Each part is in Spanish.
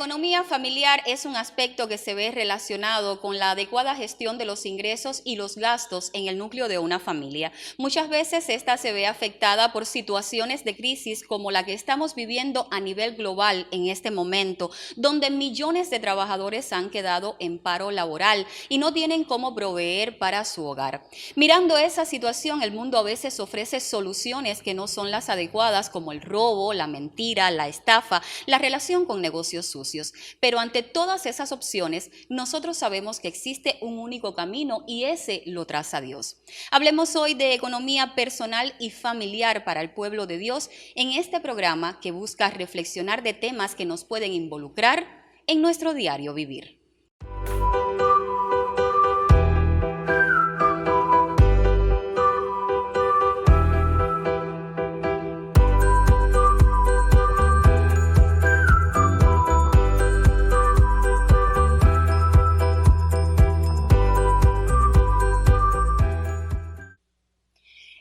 economía familiar es un aspecto que se ve relacionado con la adecuada gestión de los ingresos y los gastos en el núcleo de una familia. Muchas veces esta se ve afectada por situaciones de crisis como la que estamos viviendo a nivel global en este momento, donde millones de trabajadores han quedado en paro laboral y no tienen cómo proveer para su hogar. Mirando esa situación, el mundo a veces ofrece soluciones que no son las adecuadas, como el robo, la mentira, la estafa, la relación con negocios sucios. Pero ante todas esas opciones, nosotros sabemos que existe un único camino y ese lo traza Dios. Hablemos hoy de economía personal y familiar para el pueblo de Dios en este programa que busca reflexionar de temas que nos pueden involucrar en nuestro diario vivir.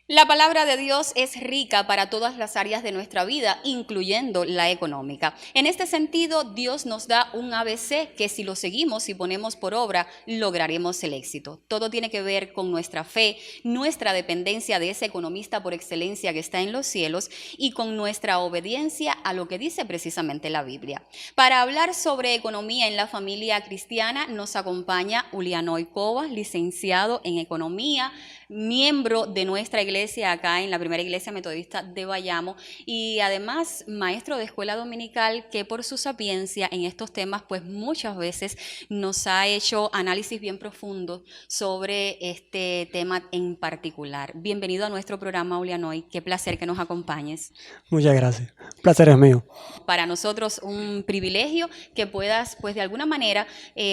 La palabra de Dios es rica para todas las áreas de nuestra vida, incluyendo la económica. En este sentido, Dios nos da un ABC que si lo seguimos y ponemos por obra, lograremos el éxito. Todo tiene que ver con nuestra fe, nuestra dependencia de ese economista por excelencia que está en los cielos y con nuestra obediencia a lo que dice precisamente la Biblia. Para hablar sobre economía en la familia cristiana, nos acompaña Ulianoy Covas, licenciado en economía, miembro de nuestra iglesia acá en la Primera Iglesia Metodista de Bayamo y además maestro de escuela dominical que por su sapiencia en estos temas pues muchas veces nos ha hecho análisis bien profundos sobre este tema en particular. Bienvenido a nuestro programa, Ulianoy, qué placer que nos acompañes. Muchas gracias, el placer es mío. Para nosotros un privilegio que puedas pues de alguna manera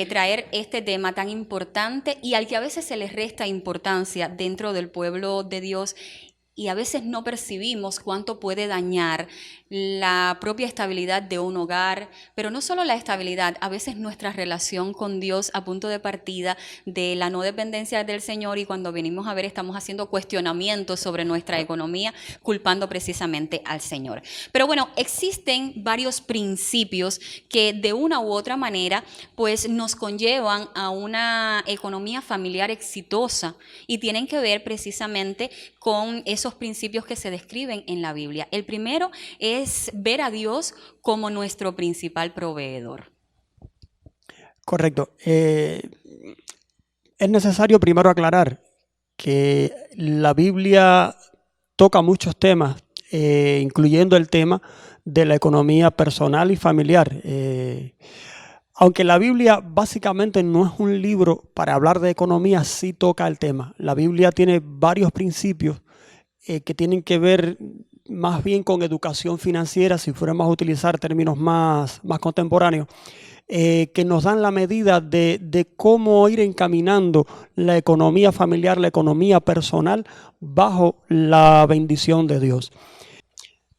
traer este tema tan importante y al que a veces se les resta importancia dentro del pueblo de Dios y a veces no percibimos cuánto puede dañar la propia estabilidad de un hogar, pero no solo la estabilidad, a veces nuestra relación con Dios a punto de partida de la no dependencia del Señor y cuando venimos a ver estamos haciendo cuestionamientos sobre nuestra economía, culpando precisamente al Señor. Pero bueno, existen varios principios que de una u otra manera pues nos conllevan a una economía familiar exitosa y tienen que ver precisamente con esos principios que se describen en la Biblia. El primero es ver a Dios como nuestro principal proveedor. Correcto. Es necesario primero aclarar que la Biblia toca muchos temas, incluyendo el tema de la economía personal y familiar. Aunque la Biblia básicamente no es un libro para hablar de economía, sí toca el tema. La Biblia tiene varios principios que tienen que ver más bien con educación financiera, si fuéramos a utilizar términos más contemporáneos, que nos dan la medida de cómo ir encaminando la economía familiar, la economía personal bajo la bendición de Dios.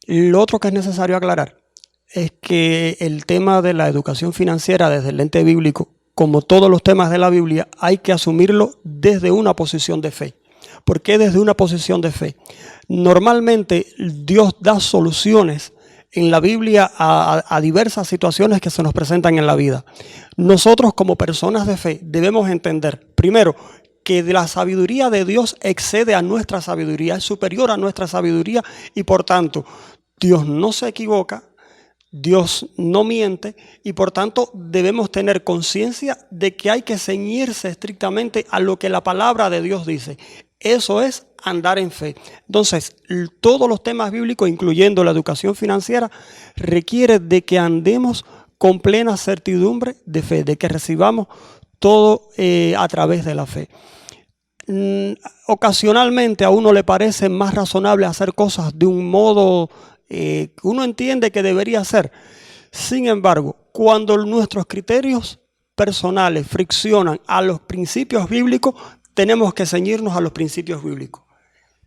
Lo otro que es necesario aclarar es que el tema de la educación financiera desde el lente bíblico, como todos los temas de la Biblia, hay que asumirlo desde una posición de fe. ¿Por qué desde una posición de fe? Normalmente Dios da soluciones en la Biblia a diversas situaciones que se nos presentan en la vida. Nosotros como personas de fe debemos entender, primero, que la sabiduría de Dios excede a nuestra sabiduría, es superior a nuestra sabiduría y por tanto Dios no se equivoca, Dios no miente y por tanto debemos tener conciencia de que hay que ceñirse estrictamente a lo que la palabra de Dios dice. Eso es andar en fe. Entonces, todos los temas bíblicos, incluyendo la educación financiera, requiere de que andemos con plena certidumbre de fe, de que recibamos todo a través de la fe. Ocasionalmente a uno le parece más razonable hacer cosas de un modo que uno entiende que debería hacer. Sin embargo, cuando nuestros criterios personales friccionan a los principios bíblicos, tenemos que ceñirnos a los principios bíblicos.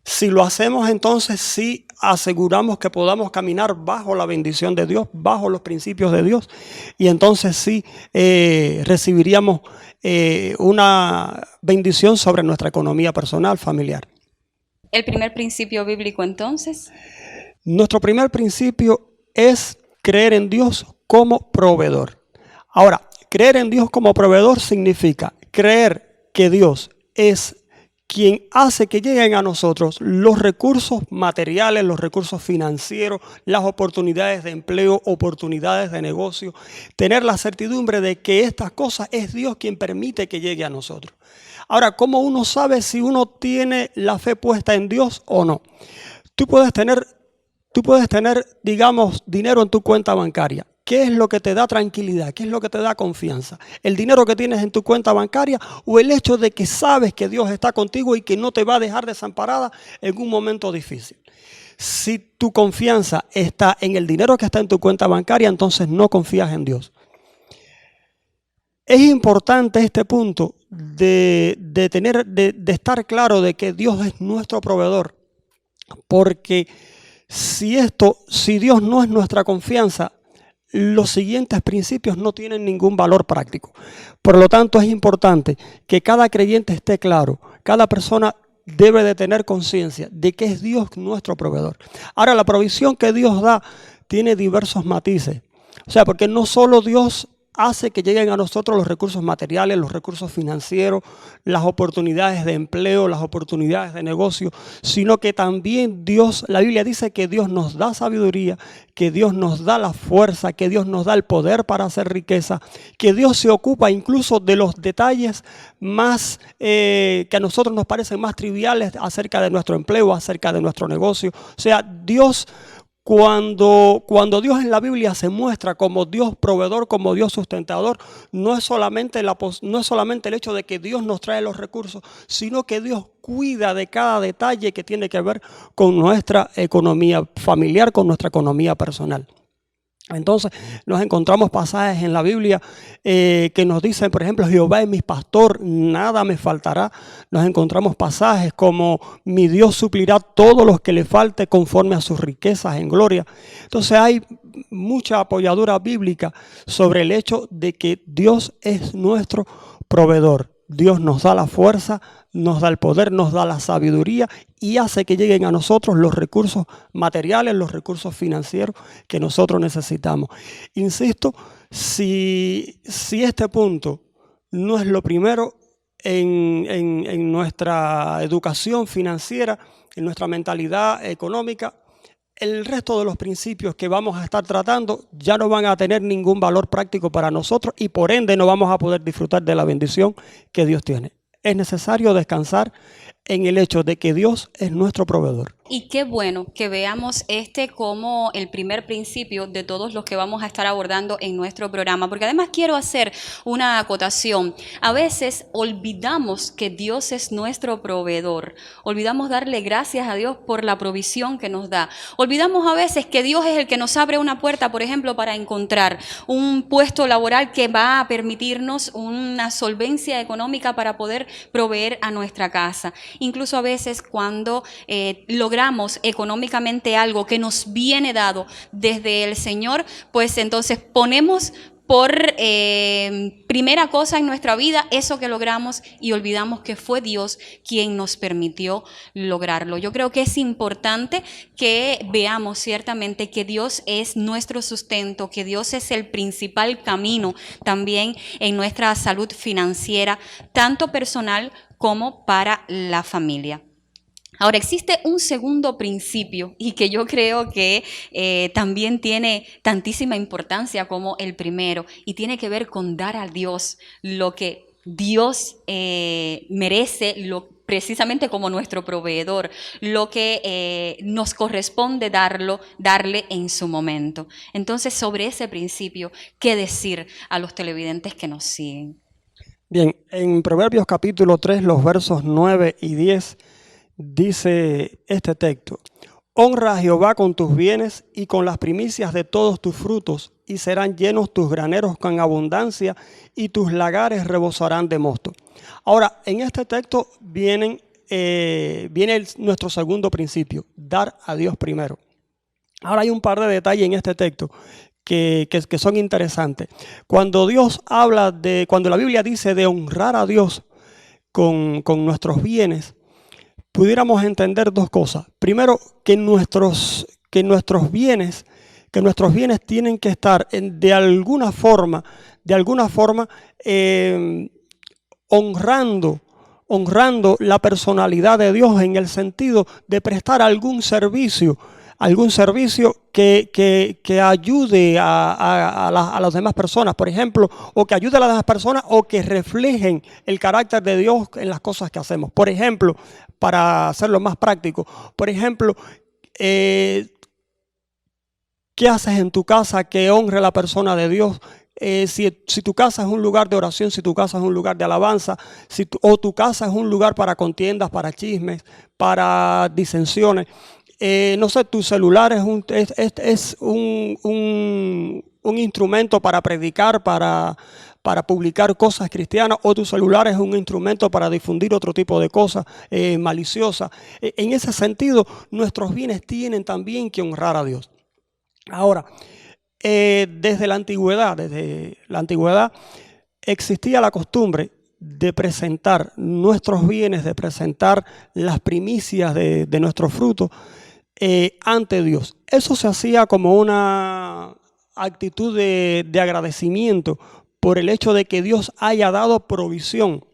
Si lo hacemos, entonces sí aseguramos que podamos caminar bajo la bendición de Dios, bajo los principios de Dios, y entonces sí recibiríamos una bendición sobre nuestra economía personal, familiar. ¿El primer principio bíblico entonces? Nuestro primer principio es creer en Dios como proveedor. Ahora, creer en Dios como proveedor significa creer que Dios es quien hace que lleguen a nosotros los recursos materiales, los recursos financieros, las oportunidades de empleo, oportunidades de negocio. Tener la certidumbre de que estas cosas es Dios quien permite que llegue a nosotros. Ahora, ¿cómo uno sabe si uno tiene la fe puesta en Dios o no? Tú puedes tener, digamos, dinero en tu cuenta bancaria. ¿Qué es lo que te da tranquilidad? ¿Qué es lo que te da confianza? ¿El dinero que tienes en tu cuenta bancaria o el hecho de que sabes que Dios está contigo y que no te va a dejar desamparada en un momento difícil? Si tu confianza está en el dinero que está en tu cuenta bancaria, entonces no confías en Dios. Es importante este punto de estar claro de que Dios es nuestro proveedor, porque si Dios no es nuestra confianza, los siguientes principios no tienen ningún valor práctico. Por lo tanto, es importante que cada creyente esté claro, cada persona debe de tener conciencia de que es Dios nuestro proveedor. Ahora, la provisión que Dios da tiene diversos matices. O sea, porque no solo Dios hace que lleguen a nosotros los recursos materiales, los recursos financieros, las oportunidades de empleo, las oportunidades de negocio, sino que también Dios, la Biblia dice que Dios nos da sabiduría, que Dios nos da la fuerza, que Dios nos da el poder para hacer riqueza, que Dios se ocupa incluso de los detalles más que a nosotros nos parecen más triviales acerca de nuestro empleo, acerca de nuestro negocio. O sea, Dios... Cuando Dios en la Biblia se muestra como Dios proveedor, como Dios sustentador, no es solamente el hecho de que Dios nos trae los recursos, sino que Dios cuida de cada detalle que tiene que ver con nuestra economía familiar, con nuestra economía personal. Entonces nos encontramos pasajes en la Biblia que nos dicen, por ejemplo, Jehová es mi pastor, nada me faltará. Nos encontramos pasajes como mi Dios suplirá todo lo que le falte conforme a sus riquezas en gloria. Entonces hay mucha apoyadura bíblica sobre el hecho de que Dios es nuestro proveedor. Dios nos da la fuerza, nos da el poder, nos da la sabiduría y hace que lleguen a nosotros los recursos materiales, los recursos financieros que nosotros necesitamos. Insisto, si este punto no es lo primero en nuestra educación financiera, en nuestra mentalidad económica, el resto de los principios que vamos a estar tratando ya no van a tener ningún valor práctico para nosotros y por ende no vamos a poder disfrutar de la bendición que Dios tiene. Es necesario descansar en el hecho de que Dios es nuestro proveedor. Y qué bueno que veamos como el primer principio de todos los que vamos a estar abordando en nuestro programa, porque además quiero hacer una acotación. A veces olvidamos que Dios es nuestro proveedor, olvidamos darle gracias a Dios por la provisión que nos da. Olvidamos a veces que Dios es el que nos abre una puerta, por ejemplo, para encontrar un puesto laboral que va a permitirnos una solvencia económica para poder proveer a nuestra casa. Incluso a veces cuando logramos económicamente algo que nos viene dado desde el Señor, pues entonces ponemos por primera cosa en nuestra vida eso que logramos y olvidamos que fue Dios quien nos permitió lograrlo. Yo creo que es importante que veamos ciertamente que Dios es nuestro sustento, que Dios es el principal camino también en nuestra salud financiera, tanto personal como para la familia. Ahora, existe un segundo principio y que yo creo que también tiene tantísima importancia como el primero y tiene que ver con dar a Dios lo que Dios merece, precisamente como nuestro proveedor, lo que nos corresponde darle en su momento. Entonces, sobre ese principio, ¿qué decir a los televidentes que nos siguen? Bien, en Proverbios capítulo 3, los versos 9 y 10, dice este texto: honra a Jehová con tus bienes y con las primicias de todos tus frutos, y serán llenos tus graneros con abundancia y tus lagares rebosarán de mosto. Ahora, en este texto viene nuestro segundo principio, dar a Dios primero. Ahora hay un par de detalles en este texto que son interesantes. Cuando la Biblia dice de honrar a Dios con nuestros bienes, pudiéramos entender dos cosas. Primero, que nuestros bienes tienen que estar de alguna forma de alguna forma honrando la personalidad de Dios en el sentido de prestar algún servicio que ayude a las demás personas, por ejemplo, o que ayude a las demás personas o que reflejen el carácter de Dios en las cosas que hacemos. Por ejemplo, para hacerlo más práctico, por ejemplo, ¿qué haces en tu casa que honre la persona de Dios? Si tu casa es un lugar de oración, si tu casa es un lugar de alabanza, o tu casa es un lugar para contiendas, para chismes, para disensiones, no sé, tu celular es un instrumento para predicar, para publicar cosas cristianas, o tu celular es un instrumento para difundir otro tipo de cosas maliciosas. En ese sentido, nuestros bienes tienen también que honrar a Dios. Ahora, desde la antigüedad existía la costumbre de presentar nuestros bienes, de presentar las primicias de nuestros frutos ante Dios. Eso se hacía como una actitud de agradecimiento por el hecho de que Dios haya dado provisión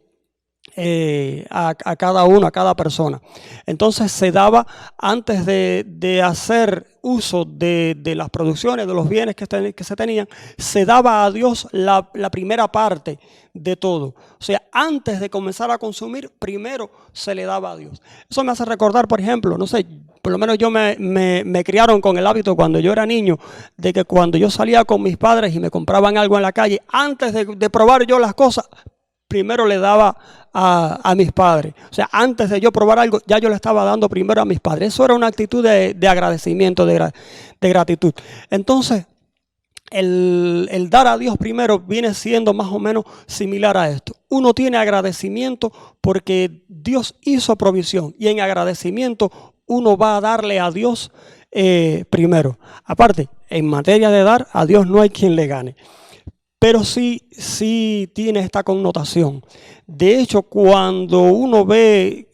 a cada uno, a cada persona. Entonces se daba, antes de hacer uso de las producciones, de los bienes que se tenían, se daba a Dios la primera parte de todo. O sea, antes de comenzar a consumir, primero se le daba a Dios. Eso me hace recordar, por ejemplo, no sé, por lo menos yo me criaron con el hábito cuando yo era niño, de que cuando yo salía con mis padres y me compraban algo en la calle, antes de probar yo las cosas, primero le daba a mis padres. O sea, antes de yo probar algo, ya yo le estaba dando primero a mis padres. Eso era una actitud de agradecimiento, de gratitud. Entonces, el dar a Dios primero viene siendo más o menos similar a esto. Uno tiene agradecimiento porque Dios hizo provisión, y en agradecimiento uno va a darle a Dios primero. Aparte, en materia de dar, a Dios no hay quien le gane. Pero sí tiene esta connotación. De hecho, cuando uno ve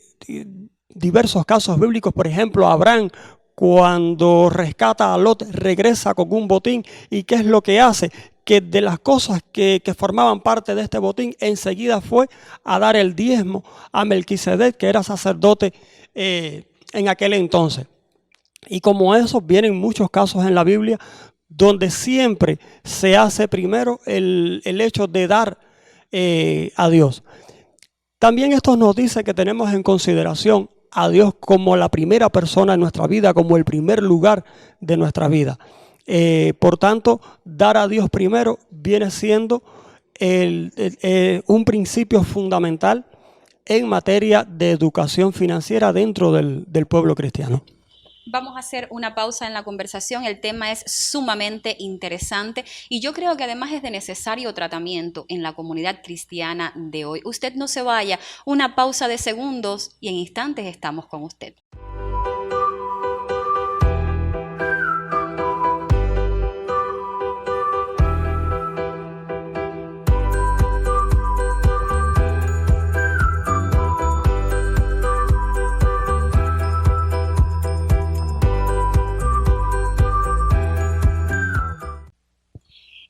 diversos casos bíblicos, por ejemplo, Abraham, cuando rescata a Lot, regresa con un botín. ¿Y qué es lo que hace? Que de las cosas que formaban parte de este botín, enseguida fue a dar el diezmo a Melquisedec, que era sacerdote en aquel entonces. Y como esos, vienen muchos casos en la Biblia donde siempre se hace primero el hecho de dar a Dios. También esto nos dice que tenemos en consideración a Dios como la primera persona en nuestra vida, como el primer lugar de nuestra vida. Por tanto, dar a Dios primero viene siendo un principio fundamental en materia de educación financiera dentro del pueblo cristiano. Vamos a hacer una pausa en la conversación. El tema es sumamente interesante y yo creo que además es de necesario tratamiento en la comunidad cristiana de hoy. Usted no se vaya, una pausa de segundos y en instantes estamos con usted.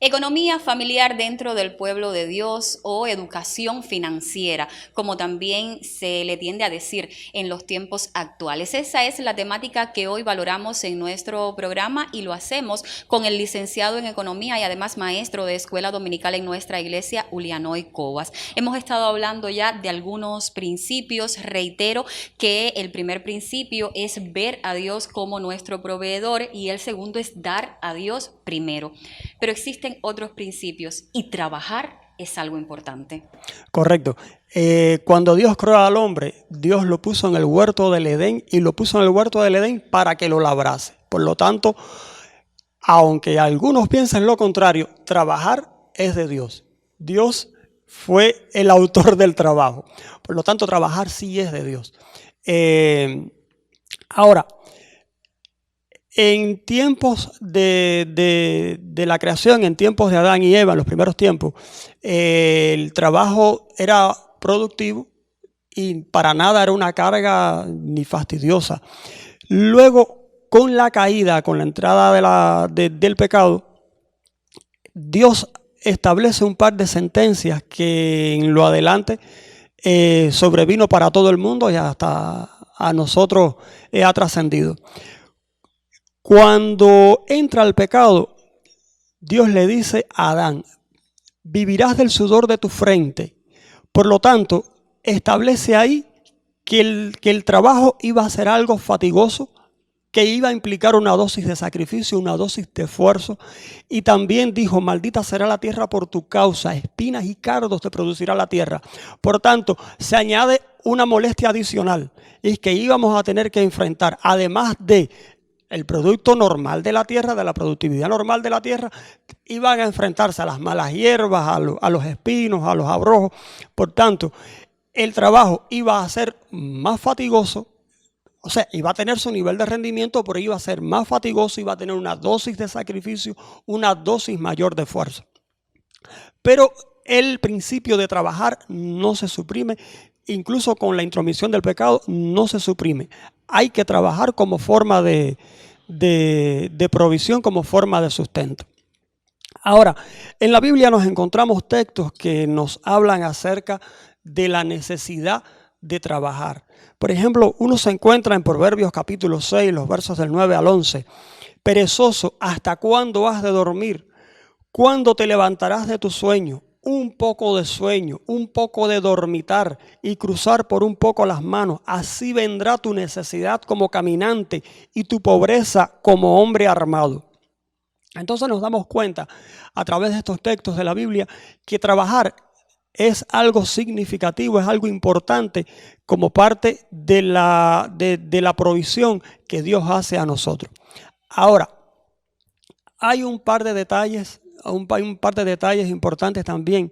Economía familiar dentro del pueblo de Dios o educación financiera, como también se le tiende a decir en los tiempos actuales. Esa es la temática que hoy valoramos en nuestro programa y lo hacemos con el licenciado en Economía y además maestro de Escuela Dominical en nuestra iglesia, Ulianoy Cobas. Hemos estado hablando ya de algunos principios. Reitero que el primer principio es ver a Dios como nuestro proveedor y el segundo es dar a Dios primero. Pero existen otros principios y trabajar es algo importante. Correcto. Cuando Dios creó al hombre, Dios lo puso en el huerto del Edén y lo puso en el huerto del Edén para que lo labrase. Por lo tanto, aunque algunos piensen lo contrario, trabajar es de Dios. Dios fue el autor del trabajo. Por lo tanto, trabajar sí es de Dios. Ahora, en tiempos de la creación, en tiempos de Adán y Eva, en los primeros tiempos, el trabajo era productivo y para nada era una carga ni fastidiosa. Luego, con la caída, con la entrada del pecado, Dios establece un par de sentencias que en lo adelante sobrevino para todo el mundo y hasta a nosotros ha trascendido. Cuando entra el pecado, Dios le dice a Adán: vivirás del sudor de tu frente. Por lo tanto, establece ahí que el trabajo iba a ser algo fatigoso, que iba a implicar una dosis de sacrificio, una dosis de esfuerzo. Y también dijo: maldita será la tierra por tu causa, espinas y cardos te producirá la tierra. Por tanto, se añade una molestia adicional, y es que íbamos a tener que enfrentar, además de el producto normal de la tierra, de la productividad normal de la tierra, iban a enfrentarse a las malas hierbas, a los espinos, a los abrojos. Por tanto, el trabajo iba a ser más fatigoso. O sea, iba a tener su nivel de rendimiento, pero iba a ser más fatigoso, iba a tener una dosis de sacrificio, una dosis mayor de esfuerzo. Pero el principio de trabajar no se suprime, incluso con la intromisión del pecado no se suprime. Hay que trabajar como forma de provisión, como forma de sustento. Ahora, en la Biblia nos encontramos textos que nos hablan acerca de la necesidad de trabajar. Por ejemplo, uno se encuentra en Proverbios capítulo 6, los versos del 9 al 11. Perezoso, ¿hasta cuándo has de dormir? ¿Cuándo te levantarás de tu sueño? Un poco de sueño, un poco de dormitar y cruzar por un poco las manos. Así vendrá tu necesidad como caminante y tu pobreza como hombre armado. Entonces nos damos cuenta a través de estos textos de la Biblia que trabajar es algo significativo, es algo importante como parte de la provisión que Dios hace a nosotros. Ahora, hay un par de detalles importantes también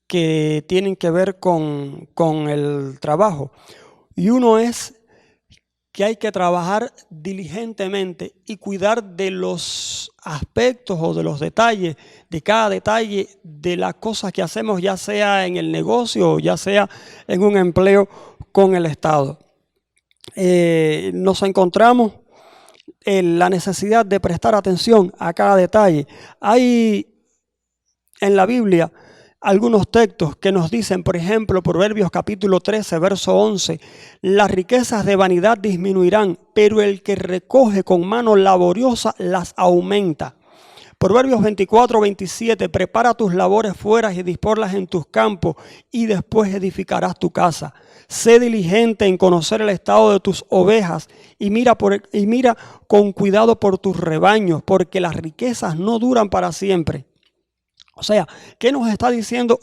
que tienen que ver con el trabajo. Y uno es que hay que trabajar diligentemente y cuidar de los aspectos o de los detalles, de cada detalle de las cosas que hacemos, ya sea en el negocio o ya sea en un empleo con el Estado. Nos encontramos en la necesidad de prestar atención a cada detalle. Hay en la Biblia algunos textos que nos dicen, por ejemplo, Proverbios capítulo 13, verso 11, las riquezas de vanidad disminuirán, pero el que recoge con mano laboriosa las aumenta. Proverbios 24, 27, prepara tus labores fuera y disporlas en tus campos y después edificarás tu casa. Sé diligente en conocer el estado de tus ovejas y mira con cuidado por tus rebaños, porque las riquezas no duran para siempre. O sea, ¿qué nos están diciendo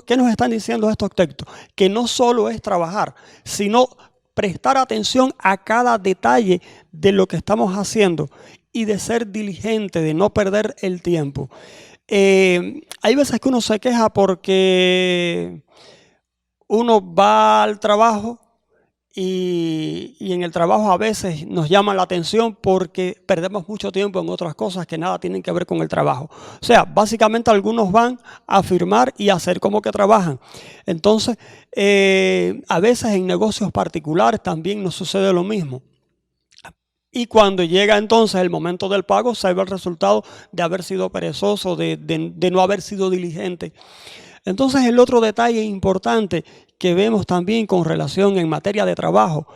estos textos? Que no solo es trabajar, sino prestar atención a cada detalle de lo que estamos haciendo y de ser diligente, de no perder el tiempo. Hay veces que uno se queja porque uno va al trabajo y en el trabajo a veces nos llama la atención porque perdemos mucho tiempo en otras cosas que nada tienen que ver con el trabajo. O sea, básicamente algunos van a firmar y a hacer como que trabajan. Entonces, a veces en negocios particulares también nos sucede lo mismo. Y cuando llega entonces el momento del pago, se ve el resultado de haber sido perezoso, de no haber sido diligente. Entonces, el otro detalle importante que vemos también con relación en materia de trabajo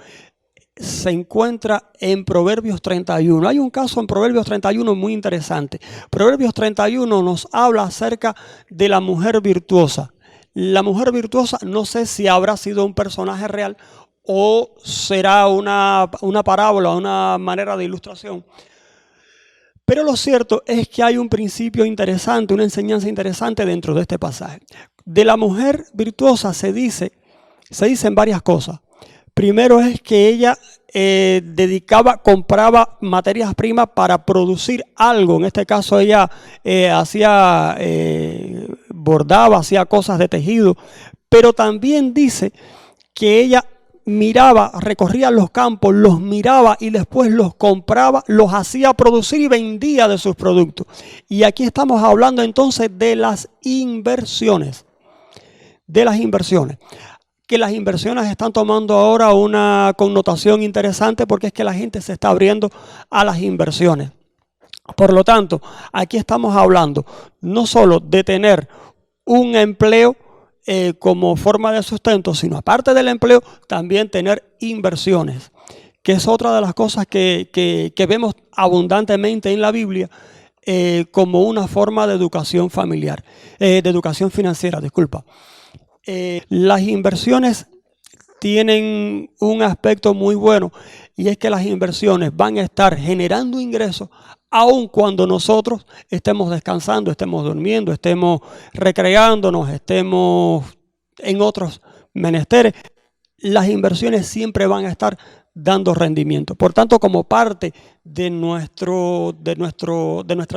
se encuentra en Proverbios 31. Hay un caso en Proverbios 31 muy interesante. Proverbios 31 nos habla acerca de la mujer virtuosa. La mujer virtuosa, no sé si habrá sido un personaje real o será una parábola, una manera de ilustración. Pero lo cierto es que hay un principio interesante, una enseñanza interesante dentro de este pasaje. De la mujer virtuosa se dicen varias cosas. Primero es que ella compraba materias primas para producir algo. En este caso ella bordaba, hacía cosas de tejido. Pero también dice que ella recorría los campos, los miraba y después los compraba, los hacía producir y vendía de sus productos. Y aquí estamos hablando entonces de las inversiones. Que las inversiones están tomando ahora una connotación interesante porque es que la gente se está abriendo a las inversiones. Por lo tanto, aquí estamos hablando no solo de tener un empleo como forma de sustento, sino aparte del empleo, también tener inversiones, que es otra de las cosas que vemos abundantemente en la Biblia como una forma de educación familiar, de educación financiera, disculpa. Las inversiones tienen un aspecto muy bueno, y es que las inversiones van a estar generando ingresos aun cuando nosotros estemos descansando, estemos durmiendo, estemos recreándonos, estemos en otros menesteres. Las inversiones siempre van a estar dando rendimiento. Por tanto, como parte de nuestra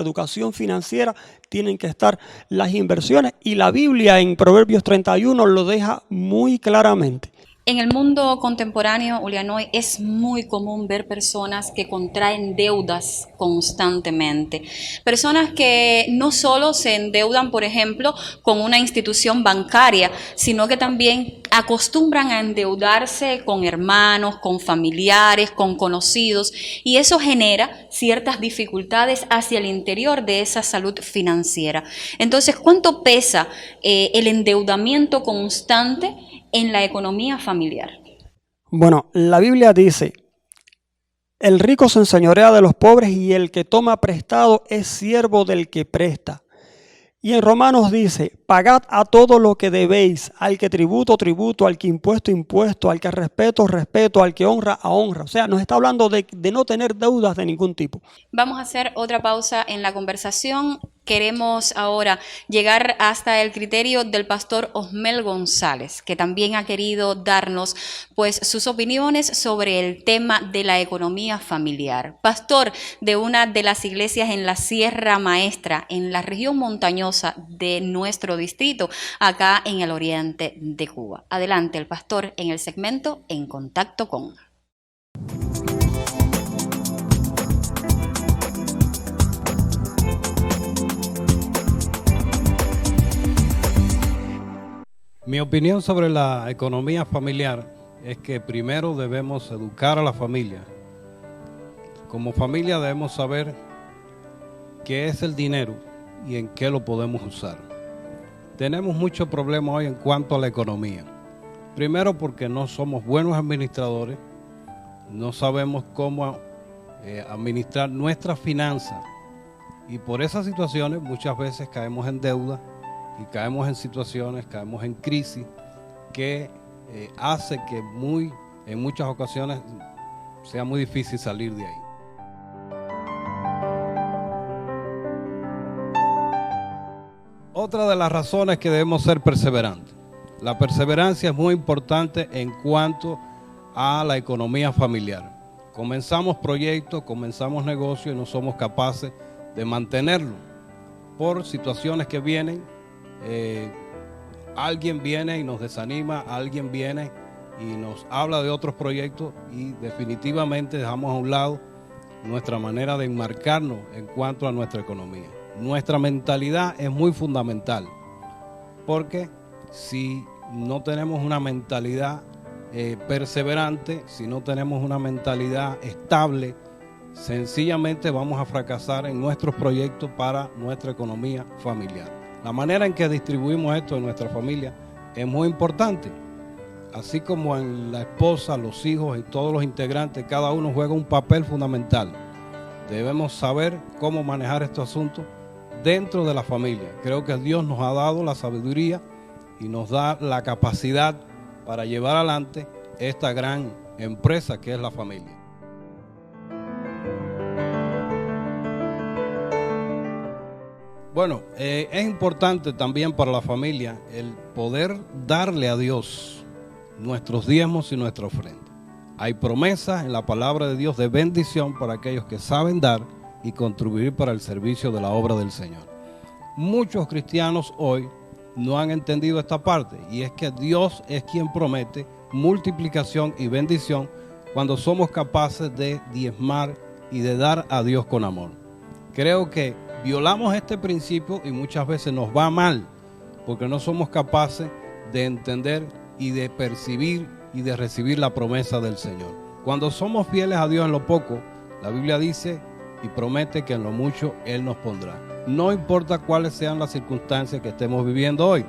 educación financiera, tienen que estar las inversiones, y la Biblia en Proverbios 31 lo deja muy claramente. En el mundo contemporáneo, Ulianoy, es muy común ver personas que contraen deudas constantemente. Personas que no solo se endeudan, por ejemplo, con una institución bancaria, sino que también acostumbran a endeudarse con hermanos, con familiares, con conocidos, y eso genera ciertas dificultades hacia el interior de esa salud financiera. Entonces, ¿cuánto pesa el endeudamiento constante en la economía familiar? Bueno, la Biblia dice: el rico se enseñorea de los pobres, y el que toma prestado es siervo del que presta. Y en Romanos dice: pagad a todo lo que debéis, al que tributo, tributo, al que impuesto, impuesto, al que respeto, respeto, al que honra, a honra. O sea, nos está hablando de no tener deudas de ningún tipo. Vamos a hacer otra pausa en la conversación. Queremos ahora llegar hasta el criterio del pastor Osmel González, que también ha querido darnos pues sus opiniones sobre el tema de la economía familiar. Pastor de una de las iglesias en la Sierra Maestra, en la región montañosa de nuestro distrito, acá en el oriente de Cuba. Adelante, el pastor en el segmento En Contacto Con. Mi opinión sobre la economía familiar es que primero debemos educar a la familia. Como familia debemos saber qué es el dinero y en qué lo podemos usar. Tenemos muchos problemas hoy en cuanto a la economía. Primero porque no somos buenos administradores, no sabemos cómo administrar nuestras finanzas, y por esas situaciones muchas veces caemos en deuda y caemos en situaciones, caemos en crisis que hace que en muchas ocasiones sea muy difícil salir de ahí. Otra de las razones que debemos ser perseverantes. La perseverancia es muy importante en cuanto a la economía familiar. Comenzamos proyectos, comenzamos negocios y no somos capaces de mantenerlo por situaciones que vienen. Alguien viene y nos desanima, alguien viene y nos habla de otros proyectos, y definitivamente dejamos a un lado nuestra manera de enmarcarnos en cuanto a nuestra economía. Nuestra mentalidad es muy fundamental, porque si no tenemos una mentalidad perseverante, si no tenemos una mentalidad estable, sencillamente vamos a fracasar en nuestros proyectos para nuestra economía familiar. La manera en que distribuimos esto en nuestra familia es muy importante. Así como en la esposa, los hijos y todos los integrantes, cada uno juega un papel fundamental. Debemos saber cómo manejar estos asuntos dentro de la familia. Creo que Dios nos ha dado la sabiduría y nos da la capacidad para llevar adelante esta gran empresa que es la familia. Bueno, es importante también para la familia el poder darle a Dios nuestros diezmos y nuestra ofrenda. Hay promesas en la palabra de Dios de bendición para aquellos que saben dar y contribuir para el servicio de la obra del Señor. Muchos cristianos hoy no han entendido esta parte, y es que Dios es quien promete multiplicación y bendición cuando somos capaces de diezmar y de dar a Dios con amor. Creo que violamos este principio y muchas veces nos va mal porque no somos capaces de entender y de percibir y de recibir la promesa del Señor. Cuando somos fieles a Dios en lo poco, la Biblia dice y promete que en lo mucho Él nos pondrá. No importa cuáles sean las circunstancias que estemos viviendo hoy.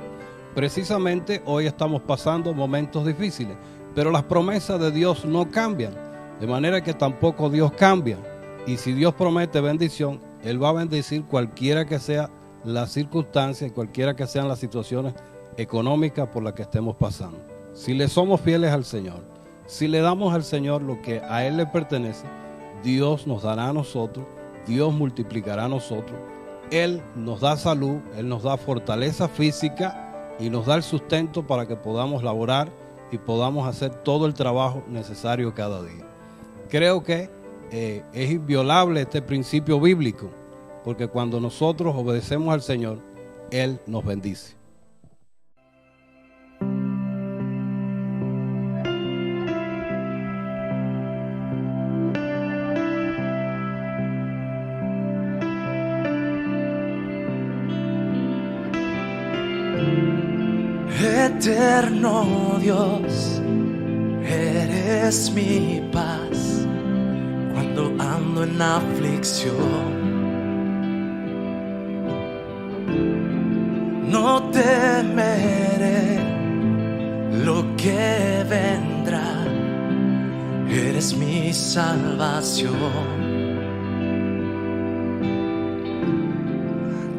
Precisamente hoy estamos pasando momentos difíciles, pero las promesas de Dios no cambian, de manera que tampoco Dios cambia. Y si Dios promete bendición, Él va a bendecir cualquiera que sea la circunstancia y cualquiera que sean las situaciones económicas por las que estemos pasando. Si le somos fieles al Señor, si le damos al Señor lo que a Él le pertenece, Dios nos dará a nosotros, Dios multiplicará a nosotros, Él nos da salud, Él nos da fortaleza física y nos da el sustento para que podamos laborar y podamos hacer todo el trabajo necesario cada día. Creo que es inviolable este principio bíblico, porque cuando nosotros obedecemos al Señor, Él nos bendice. Eterno Dios, eres mi paz cuando ando en aflicción. No temeré lo que vendrá, eres mi salvación.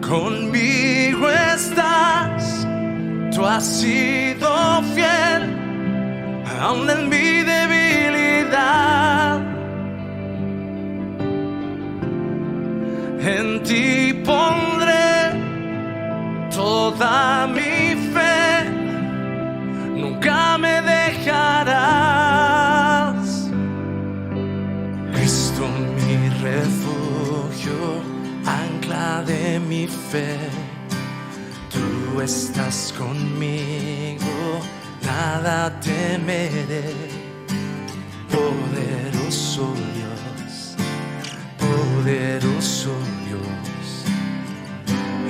Conmigo estás, tú has sido fiel, aun en mi debilidad. En ti pondré toda mi fe, nunca me dejarás. Cristo mi refugio, ancla de mi fe. Tú estás conmigo, nada temeré. Poderoso Dios, poderoso Dios,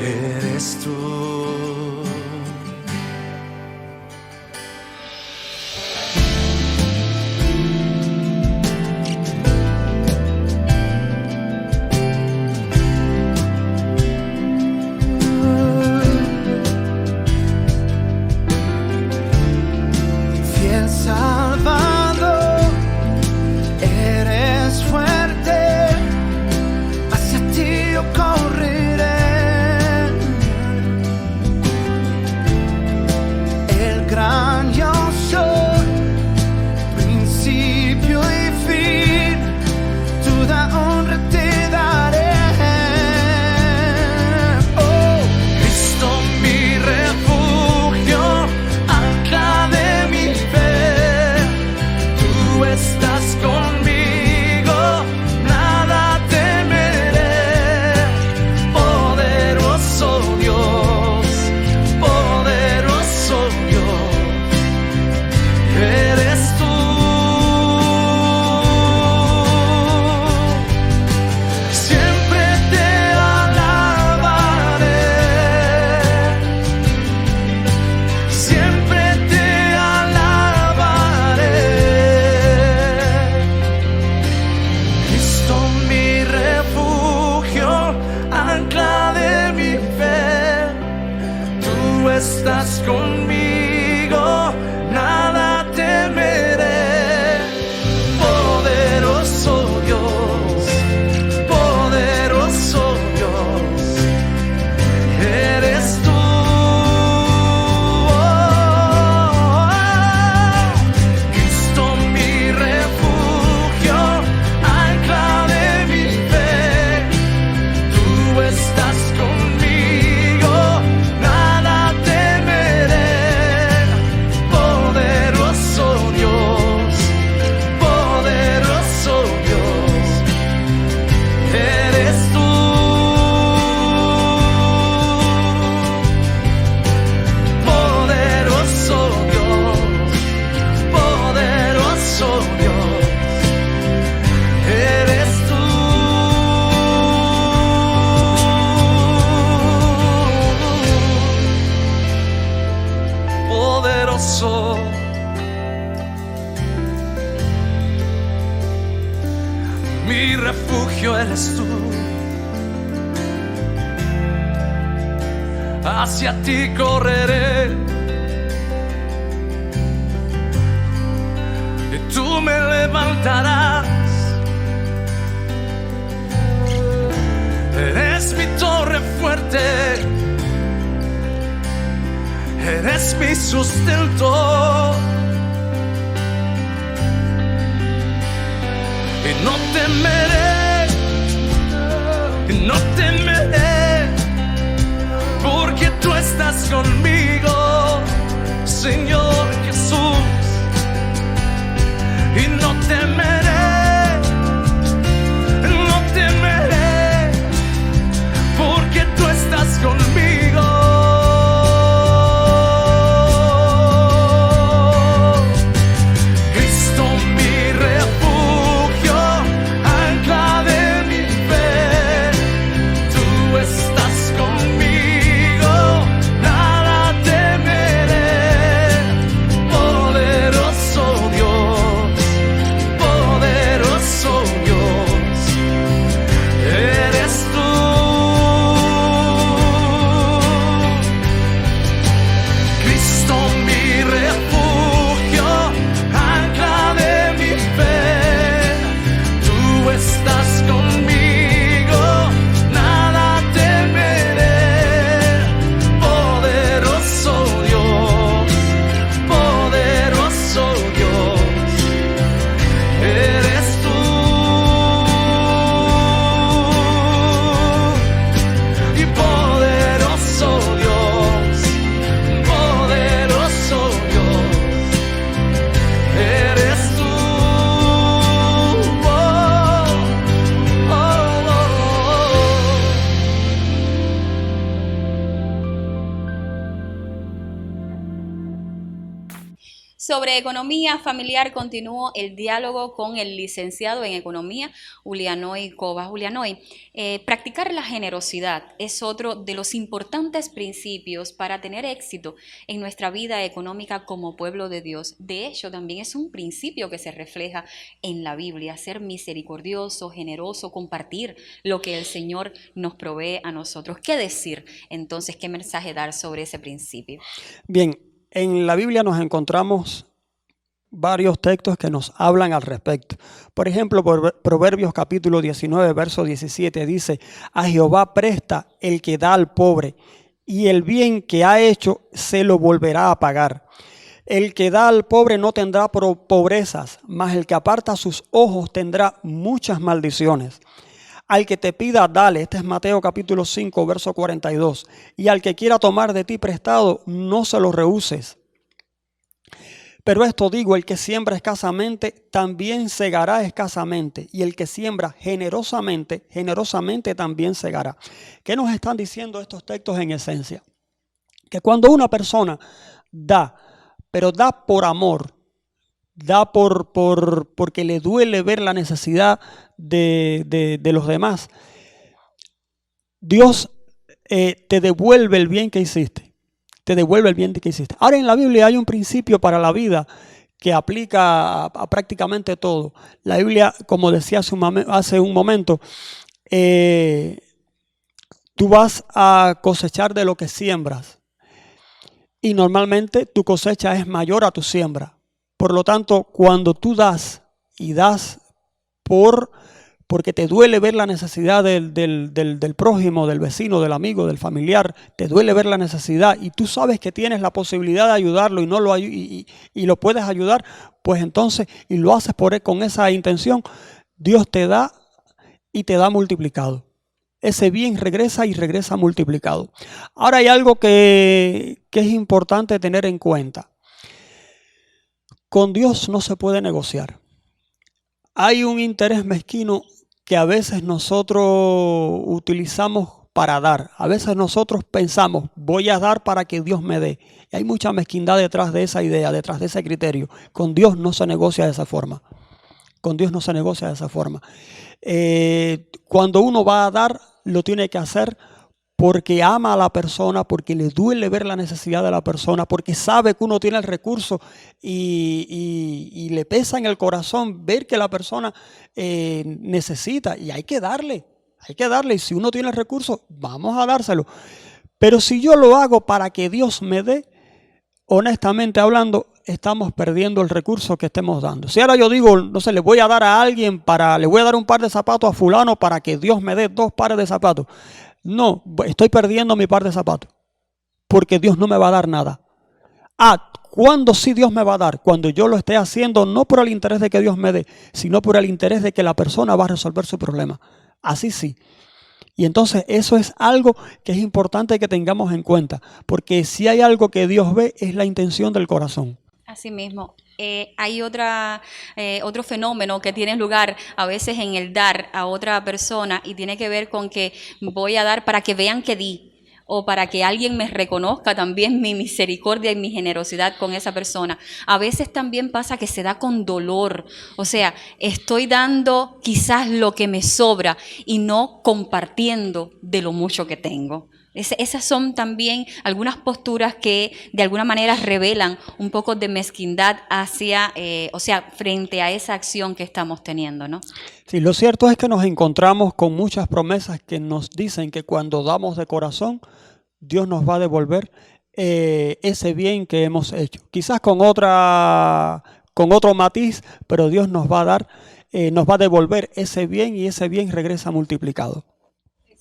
eres tú. Estás conmigo, nada temeré. Poderoso Dios, poderoso Dios, eres tú. Cristo mi refugio, ancla de mi fe. Tú estás conmigo, nada temeré. hacia ti correré. Y tú me levantarás. Eres mi torre fuerte, eres mi sustento. Y no temeré, no temeré, porque tú estás conmigo, Señor Jesús. Y no temeré, no temeré, porque tú estás conmigo. Cristo mi refugio, ancla de mi fe, tú estás conmigo, nada temeré. Poderoso Dios, poderoso Dios, eres tú. Cristo mi refugio, ancla de mi fe, tú estás conmigo, nada temeré. Poderoso Dios, poderoso Dios, eres tú. Y poderoso Dios, poderoso Dios, eres tú. Oh, oh, oh. Sobre economía familiar continúo el diálogo con el licenciado en Economía, Ulianoy Cobas. Ulianoy, practicar la generosidad es otro de los importantes principios para tener éxito en nuestra vida económica como pueblo de Dios. De hecho, también es un principio que se refleja en la Biblia, ser misericordioso, generoso, compartir lo que el Señor nos provee a nosotros. ¿Qué decir entonces? ¿Qué mensaje dar sobre ese principio? Bien, en la Biblia nos encontramos varios textos que nos hablan al respecto. Por ejemplo, Proverbios capítulo 19, verso 17 dice: a Jehová presta el que da al pobre, y el bien que ha hecho se lo volverá a pagar. El que da al pobre no tendrá pobrezas, mas el que aparta sus ojos tendrá muchas maldiciones. Al que te pida, dale. Este es Mateo capítulo 5, verso 42. Y al que quiera tomar de ti prestado, no se lo rehuses. Pero esto digo, el que siembra escasamente, también segará escasamente. Y el que siembra generosamente, generosamente también segará. ¿Qué nos están diciendo estos textos en esencia? Que cuando una persona da, pero da por amor, da porque le duele ver la necesidad de los demás, Dios te devuelve el bien que hiciste. Te devuelve el bien que hiciste. Ahora, en la Biblia hay un principio para la vida que aplica a prácticamente todo. La Biblia, como decía hace un momento, tú vas a cosechar de lo que siembras. Y normalmente tu cosecha es mayor a tu siembra. Por lo tanto, cuando tú das y das porque te duele ver la necesidad del prójimo, del vecino, del amigo, del familiar, te duele ver la necesidad y tú sabes que tienes la posibilidad de ayudarlo y lo puedes ayudar, pues entonces, y lo haces con esa intención, Dios te da y te da multiplicado. Ese bien regresa y regresa multiplicado. Ahora hay algo que es importante tener en cuenta. Con Dios no se puede negociar. Hay un interés mezquino que a veces nosotros utilizamos para dar. A veces nosotros pensamos, voy a dar para que Dios me dé. Y hay mucha mezquindad detrás de esa idea, detrás de ese criterio. Con Dios no se negocia de esa forma. Con Dios no se negocia de esa forma. Cuando uno va a dar, lo tiene que hacer porque ama a la persona, porque le duele ver la necesidad de la persona, porque sabe que uno tiene el recurso y le pesa en el corazón ver que la persona necesita y hay que darle. Y si uno tiene el recurso, vamos a dárselo. Pero si yo lo hago para que Dios me dé, honestamente hablando, estamos perdiendo el recurso que estemos dando. Si ahora yo digo, no sé, le voy a dar a alguien le voy a dar un par de zapatos a fulano para que Dios me dé 2 pares de zapatos. No, estoy perdiendo mi par de zapatos, porque Dios no me va a dar nada. ¿Cuándo sí Dios me va a dar? Cuando yo lo esté haciendo no por el interés de que Dios me dé, sino por el interés de que la persona va a resolver su problema. Así sí. Y entonces eso es algo que es importante que tengamos en cuenta, porque si hay algo que Dios ve es la intención del corazón. Así mismo. Hay otro fenómeno que tiene lugar a veces en el dar a otra persona y tiene que ver con que voy a dar para que vean que di, o para que alguien me reconozca también mi misericordia y mi generosidad con esa persona. A veces también pasa que se da con dolor, o sea, estoy dando quizás lo que me sobra y no compartiendo de lo mucho que tengo. Esas son también algunas posturas que de alguna manera revelan un poco de mezquindad frente a esa acción que estamos teniendo, ¿no? Sí, lo cierto es que nos encontramos con muchas promesas que nos dicen que cuando damos de corazón, Dios nos va a devolver ese bien que hemos hecho. Quizás con otro matiz, pero Dios nos va a devolver ese bien y ese bien regresa multiplicado.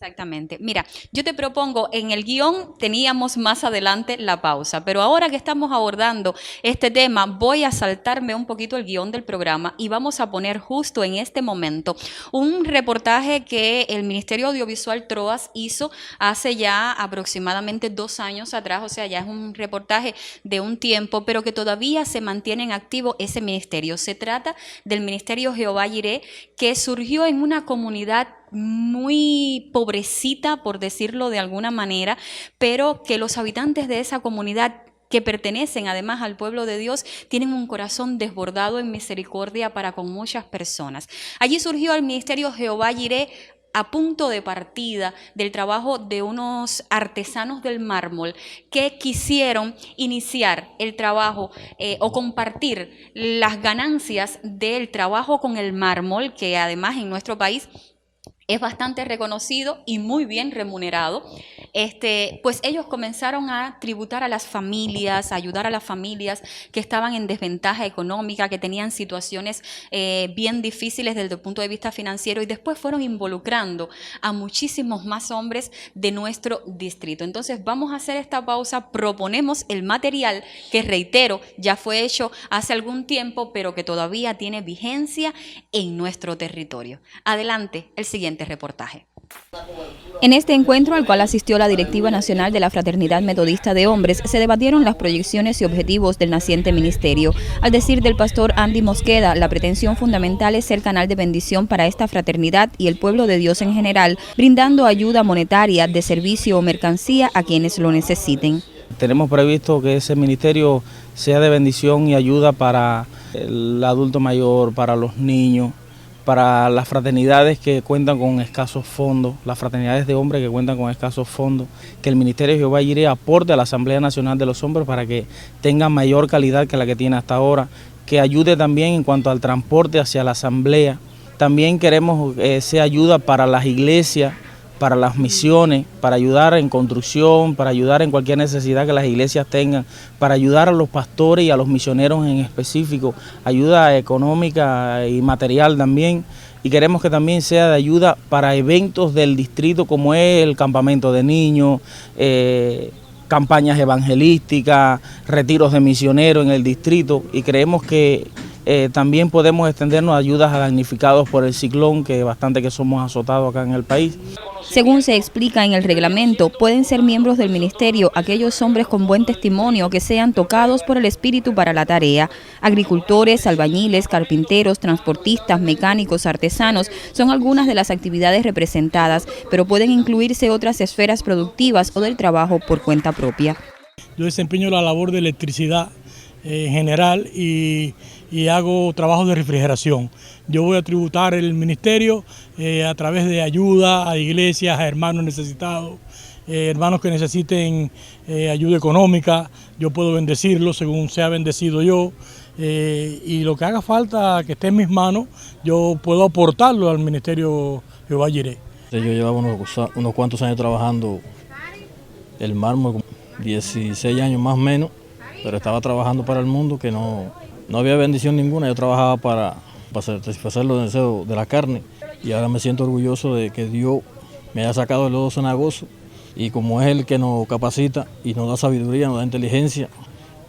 Exactamente. Mira, yo te propongo, en el guión teníamos más adelante la pausa, pero ahora que estamos abordando este tema, voy a saltarme un poquito el guión del programa y vamos a poner justo en este momento un reportaje que el Ministerio Audiovisual TROAS hizo hace ya aproximadamente 2 años atrás, o sea, ya es un reportaje de un tiempo, pero que todavía se mantiene en activo ese ministerio. Se trata del Ministerio Jehová Jireh, que surgió en una comunidad muy pobrecita, por decirlo de alguna manera, pero que los habitantes de esa comunidad, que pertenecen además al pueblo de Dios, tienen un corazón desbordado en misericordia para con muchas personas. Allí surgió el Ministerio Jehová Jireh a punto de partida del trabajo de unos artesanos del mármol que quisieron iniciar el trabajo o compartir las ganancias del trabajo con el mármol, que además en nuestro país es bastante reconocido y muy bien remunerado. Pues ellos comenzaron a tributar a las familias, a ayudar a las familias que estaban en desventaja económica, que tenían situaciones bien difíciles desde el punto de vista financiero, y después fueron involucrando a muchísimos más hombres de nuestro distrito. Entonces vamos a hacer esta pausa, proponemos el material que, reitero, ya fue hecho hace algún tiempo, pero que todavía tiene vigencia en nuestro territorio. Adelante, el siguiente reportaje. En este encuentro, al cual asistió la Directiva Nacional de la Fraternidad Metodista de Hombres, se debatieron las proyecciones y objetivos del naciente ministerio. Al decir del pastor Andy Mosqueda, la pretensión fundamental es ser canal de bendición para esta fraternidad y el pueblo de Dios en general, brindando ayuda monetaria, de servicio o mercancía a quienes lo necesiten. Tenemos previsto que ese ministerio sea de bendición y ayuda para el adulto mayor, para los niños, para las fraternidades que cuentan con escasos fondos, las fraternidades de hombres que cuentan con escasos fondos, que el Ministerio de Jehová Jireh aporte a la Asamblea Nacional de los Hombres para que tenga mayor calidad que la que tiene hasta ahora, que ayude también en cuanto al transporte hacia la Asamblea. También queremos sea ayuda para las iglesias, para las misiones, para ayudar en construcción, para ayudar en cualquier necesidad que las iglesias tengan, para ayudar a los pastores y a los misioneros en específico, ayuda económica y material también. Y queremos que también sea de ayuda para eventos del distrito como es el campamento de niños, campañas evangelísticas, retiros de misioneros en el distrito, y creemos que también podemos extendernos ayudas a damnificados por el ciclón, que bastante que somos azotados acá en el país. Según se explica en el reglamento, pueden ser miembros del ministerio aquellos hombres con buen testimonio que sean tocados por el Espíritu para la tarea. Agricultores, albañiles, carpinteros, transportistas, mecánicos, artesanos son algunas de las actividades representadas, pero pueden incluirse otras esferas productivas o del trabajo por cuenta propia. Yo desempeño la labor de electricidad en general y hago trabajos de refrigeración. Yo voy a tributar el ministerio a través de ayuda a iglesias, a hermanos necesitados, hermanos que necesiten ayuda económica. Yo puedo bendecirlos según sea bendecido yo, y lo que haga falta que esté en mis manos, yo puedo aportarlo al ministerio Jehová Jireh. Yo llevaba unos cuantos años trabajando el mármol, 16 años más o menos, pero estaba trabajando para el mundo que no había bendición ninguna. Yo trabajaba para satisfacer los deseos de la carne y ahora me siento orgulloso de que Dios me haya sacado del lodo cenagoso y como es Él que nos capacita y nos da sabiduría, nos da inteligencia,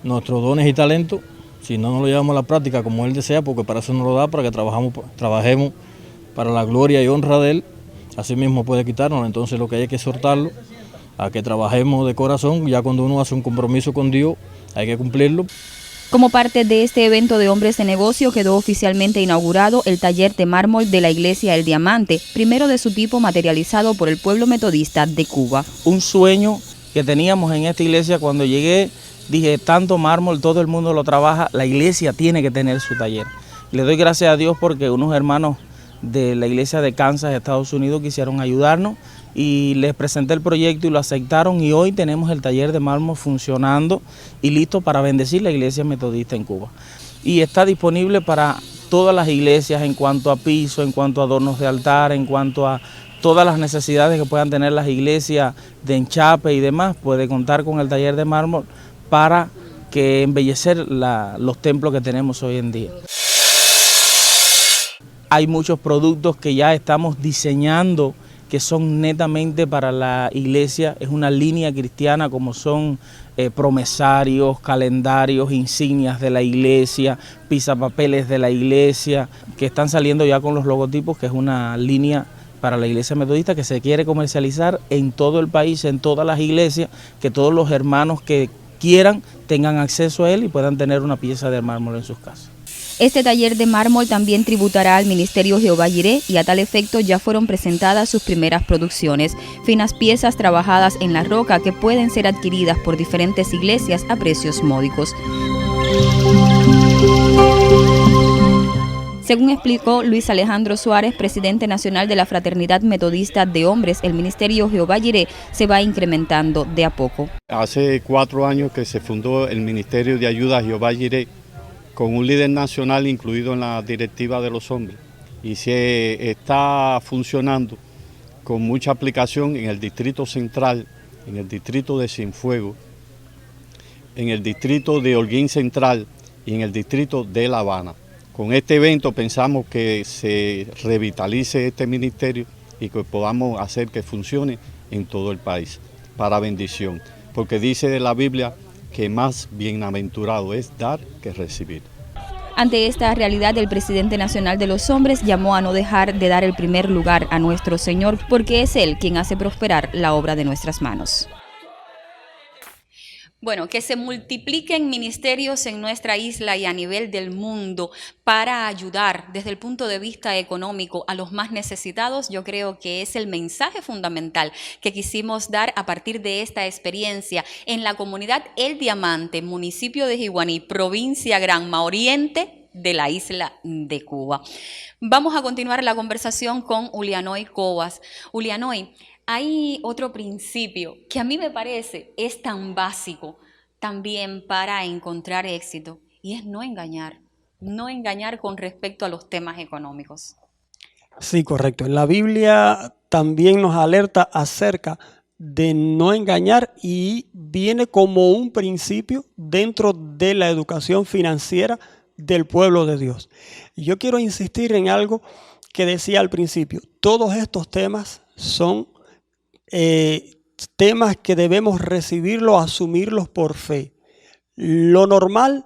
nuestros dones y talentos, si no lo llevamos a la práctica como Él desea, porque para eso nos lo da, para que trabajemos para la gloria y honra de Él, así mismo puede quitarnos. Entonces lo que hay que exhortarlo a que trabajemos de corazón. Ya cuando uno hace un compromiso con Dios hay que cumplirlo. Como parte de este evento de hombres de negocio quedó oficialmente inaugurado el taller de mármol de la Iglesia El Diamante, primero de su tipo materializado por el pueblo metodista de Cuba. Un sueño que teníamos en esta iglesia cuando llegué, dije, tanto mármol, todo el mundo lo trabaja, la iglesia tiene que tener su taller. Le doy gracias a Dios porque unos hermanos de la iglesia de Kansas, Estados Unidos, quisieron ayudarnos y les presenté el proyecto y lo aceptaron y hoy tenemos el taller de mármol funcionando y listo para bendecir la iglesia metodista en Cuba. Y está disponible para todas las iglesias en cuanto a piso, en cuanto a adornos de altar, en cuanto a todas las necesidades que puedan tener las iglesias de enchape y demás. Puede contar con el taller de mármol para que embellecer los templos que tenemos hoy en día. Hay muchos productos que ya estamos diseñando que son netamente para la iglesia, es una línea cristiana como son promesarios, calendarios, insignias de la iglesia, pisapapeles de la iglesia, que están saliendo ya con los logotipos, que es una línea para la iglesia metodista que se quiere comercializar en todo el país, en todas las iglesias, que todos los hermanos que quieran tengan acceso a él y puedan tener una pieza de mármol en sus casas. Este taller de mármol también tributará al Ministerio Jehová Jireh y a tal efecto ya fueron presentadas sus primeras producciones, finas piezas trabajadas en la roca que pueden ser adquiridas por diferentes iglesias a precios módicos. Según explicó Luis Alejandro Suárez, presidente nacional de la Fraternidad Metodista de Hombres, el Ministerio Jehová Jireh se va incrementando de a poco. Hace 4 años que se fundó el Ministerio de Ayuda Jehová Jireh, con un líder nacional incluido en la directiva de los hombres, y se está funcionando con mucha aplicación en el Distrito Central, en el Distrito de Cienfuegos, en el Distrito de Holguín Central y en el Distrito de La Habana. Con este evento pensamos que se revitalice este ministerio y que podamos hacer que funcione en todo el país, para bendición, porque dice de la Biblia que más bienaventurado es dar que recibir. Ante esta realidad, el presidente nacional de los hombres llamó a no dejar de dar el primer lugar a nuestro Señor, porque es Él quien hace prosperar la obra de nuestras manos. Bueno, que se multipliquen ministerios en nuestra isla y a nivel del mundo para ayudar desde el punto de vista económico a los más necesitados, yo creo que es el mensaje fundamental que quisimos dar a partir de esta experiencia en la comunidad El Diamante, municipio de Jiguaní, provincia Granma Oriente de la isla de Cuba. Vamos a continuar la conversación con Ulianoy Cobas. Ulianoy, hay otro principio que a mí me parece es tan básico también para encontrar éxito y es no engañar con respecto a los temas económicos. Sí, correcto. La Biblia también nos alerta acerca de no engañar y viene como un principio dentro de la educación financiera del pueblo de Dios. Yo quiero insistir en algo que decía al principio. Todos estos temas son temas que debemos recibirlos, asumirlos por fe. Lo normal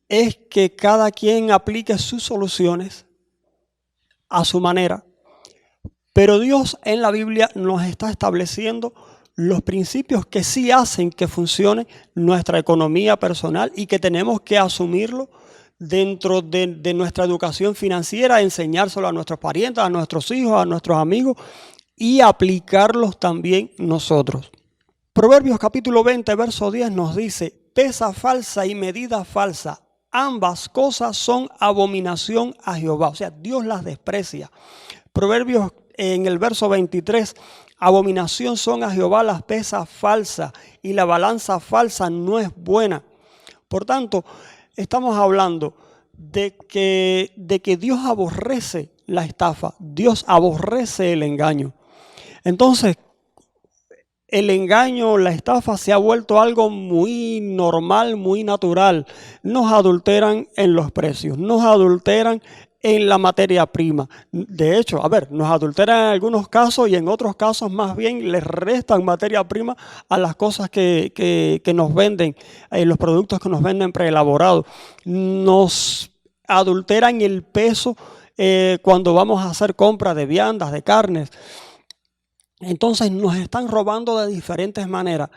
es que cada quien aplique sus soluciones a su manera, pero Dios en la Biblia nos está estableciendo los principios que sí hacen que funcione nuestra economía personal y que tenemos que asumirlo dentro de nuestra educación financiera, enseñárselo a nuestros parientes, a nuestros hijos, a nuestros amigos, y aplicarlos también nosotros. Proverbios capítulo 20, verso 10 nos dice: pesa falsa y medida falsa, ambas cosas son abominación a Jehová. O sea, Dios las desprecia. Proverbios en el verso 23, abominación son a Jehová las pesas falsas y la balanza falsa no es buena. Por tanto, estamos hablando de que Dios aborrece la estafa, Dios aborrece el engaño. Entonces, el engaño, la estafa se ha vuelto algo muy normal, muy natural. Nos adulteran en los precios, nos adulteran en la materia prima. De hecho, nos adulteran en algunos casos y en otros casos más bien les restan materia prima a las cosas que nos venden, los productos que nos venden preelaborados. Nos adulteran el peso cuando vamos a hacer compras de viandas, de carnes. Entonces nos están robando de diferentes maneras.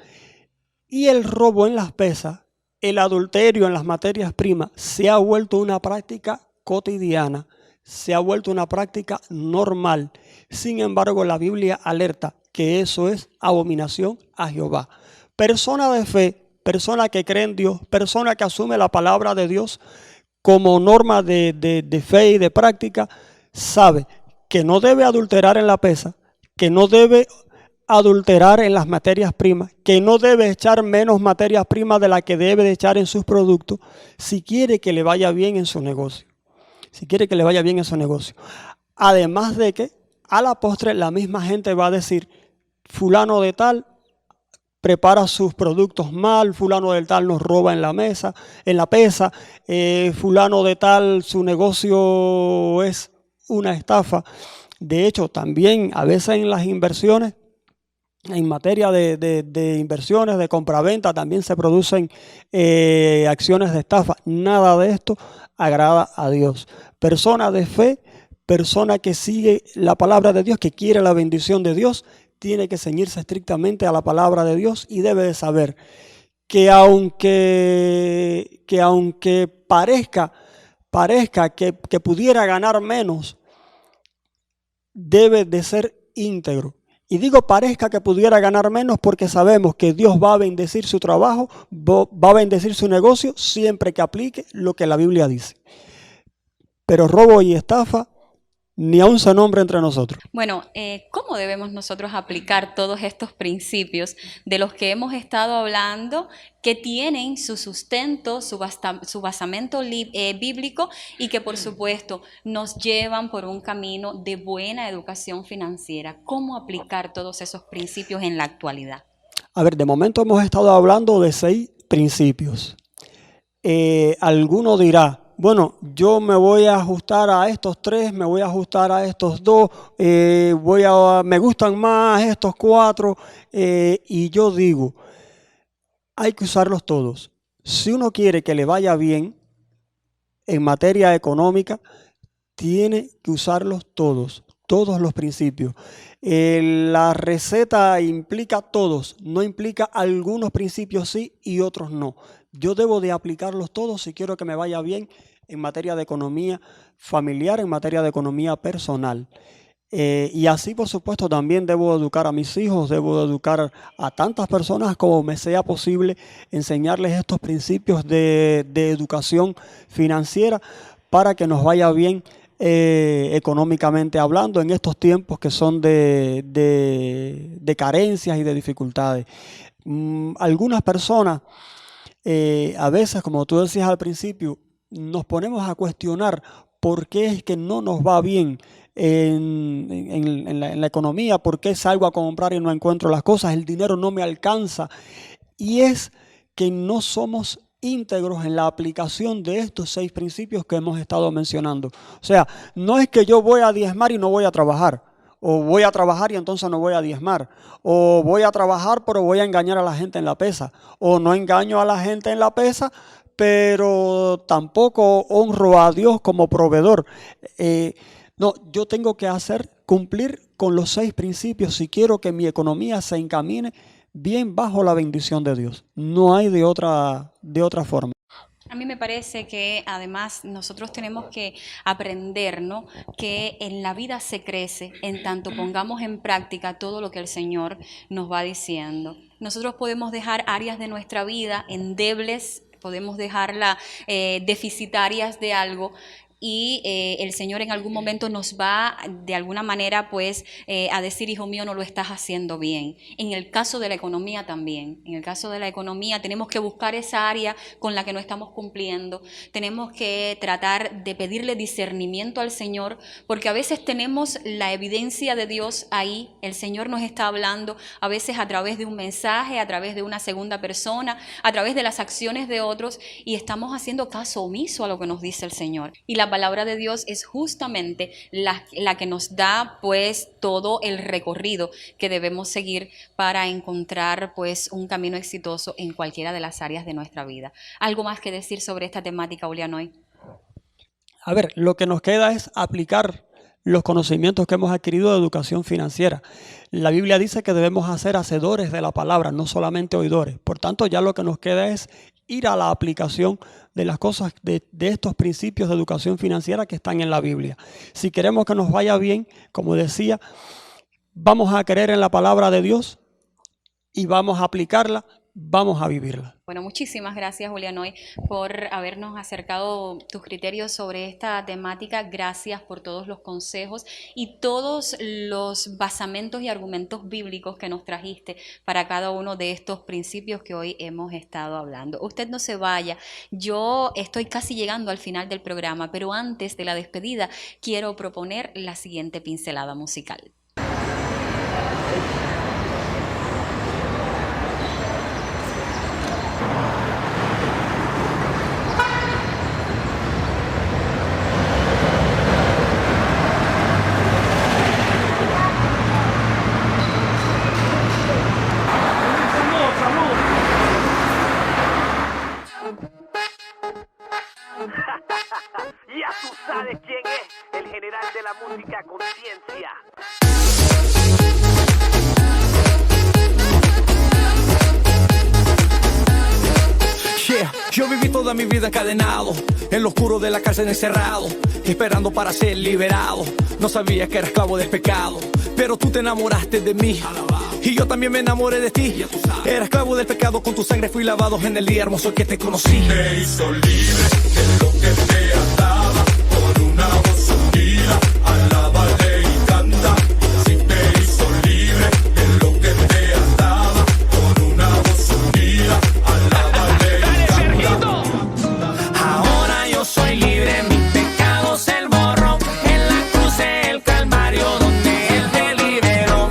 Y el robo en las pesas, el adulterio en las materias primas, se ha vuelto una práctica cotidiana, se ha vuelto una práctica normal. Sin embargo, la Biblia alerta que eso es abominación a Jehová. Persona de fe, persona que cree en Dios, persona que asume la palabra de Dios como norma de fe y de práctica, sabe que no debe adulterar en la pesa, que no debe adulterar en las materias primas, que no debe echar menos materias primas de la que debe de echar en sus productos si quiere que le vaya bien en su negocio. Si quiere que le vaya bien en su negocio. Además de que a la postre la misma gente va a decir, fulano de tal prepara sus productos mal, fulano de tal nos roba en la pesa, fulano de tal su negocio es una estafa. De hecho, también a veces en las inversiones, en materia de inversiones, de compraventa, también se producen acciones de estafa. Nada de esto agrada a Dios. Persona de fe, persona que sigue la palabra de Dios, que quiere la bendición de Dios, tiene que ceñirse estrictamente a la palabra de Dios y debe de saber que aunque parezca que pudiera ganar menos, debe de ser íntegro. Y digo parezca que pudiera ganar menos porque sabemos que Dios va a bendecir su trabajo, va a bendecir su negocio siempre que aplique lo que la Biblia dice. Pero robo y estafa ni aún se nombra entre nosotros. Bueno, ¿cómo debemos nosotros aplicar todos estos principios de los que hemos estado hablando, que tienen su sustento, su basamento bíblico y que por supuesto nos llevan por un camino de buena educación financiera? ¿Cómo aplicar todos esos principios en la actualidad? De momento hemos estado hablando de 6 principios. Alguno dirá, bueno, yo me voy a ajustar a estos 3, me voy a ajustar a estos 2, me gustan más estos 4, y yo digo, hay que usarlos todos. Si uno quiere que le vaya bien en materia económica, tiene que usarlos todos los principios. La receta implica todos, no implica algunos principios sí y otros no. Yo debo de aplicarlos todos si quiero que me vaya bien en materia de economía familiar, en materia de economía personal. Y así, por supuesto, también debo educar a mis hijos, debo educar a tantas personas como me sea posible, enseñarles estos principios de educación financiera para que nos vaya bien económicamente hablando en estos tiempos que son de carencias y de dificultades. Algunas personas, a veces, como tú decías al principio, nos ponemos a cuestionar por qué es que no nos va bien en la economía, por qué salgo a comprar y no encuentro las cosas, el dinero no me alcanza. Y es que no somos íntegros en la aplicación de estos 6 principios que hemos estado mencionando. O sea, no es que yo voy a diezmar y no voy a trabajar, o voy a trabajar y entonces no voy a diezmar, o voy a trabajar pero voy a engañar a la gente en la pesa, o no engaño a la gente en la pesa, pero tampoco honro a Dios como proveedor. No, yo tengo que cumplir con los 6 principios si quiero que mi economía se encamine bien bajo la bendición de Dios. No hay de otra forma. A mí me parece que además nosotros tenemos que aprender, ¿no?, que en la vida se crece en tanto pongamos en práctica todo lo que el Señor nos va diciendo. Nosotros podemos dejar áreas de nuestra vida endebles, podemos dejarlas deficitarias de algo, y el Señor en algún momento nos va de alguna manera pues a decir, hijo mío, no lo estás haciendo bien. En el caso de la economía también, en el caso de la economía tenemos que buscar esa área con la que no estamos cumpliendo, tenemos que tratar de pedirle discernimiento al Señor, porque a veces tenemos la evidencia de Dios ahí, el Señor nos está hablando a veces a través de un mensaje, a través de una segunda persona, a través de las acciones de otros, y estamos haciendo caso omiso a lo que nos dice el Señor. Y la palabra de Dios es justamente la que nos da pues todo el recorrido que debemos seguir para encontrar pues un camino exitoso en cualquiera de las áreas de nuestra vida. ¿Algo más que decir sobre esta temática, Ulianoy? A ver, lo que nos queda es aplicar los conocimientos que hemos adquirido de educación financiera. La Biblia dice que debemos ser hacedores de la palabra, no solamente oidores. Por tanto, ya lo que nos queda es ir a la aplicación de las cosas, de estos principios de educación financiera que están en la Biblia. Si queremos que nos vaya bien, como decía, vamos a creer en la palabra de Dios y vamos a aplicarla, vamos a vivirla. Bueno, muchísimas gracias, Ulianoy, por habernos acercado tus criterios sobre esta temática. Gracias por todos los consejos y todos los basamentos y argumentos bíblicos que nos trajiste para cada uno de estos principios que hoy hemos estado hablando. Usted no se vaya, yo estoy casi llegando al final del programa, pero antes de la despedida quiero proponer la siguiente pincelada musical. Ya tú sabes quién es el general de la música Conciencia. Yeah, yo viví toda mi vida encadenado, en lo oscuro de la cárcel encerrado, esperando para ser liberado. No sabía que era esclavo del pecado, pero tú te enamoraste de mí. Y yo también me enamoré de ti. Era esclavo del pecado, con tu sangre fui lavado en el día hermoso que te conocí. Te hizo libre de lo que te ataba, con una voz unida, alábale y canta. Si te hizo libre de lo que te ataba, con una voz unida, alábale y canta. Ahora yo soy libre, mis pecados él borró, en la cruz del Calvario donde él me liberó.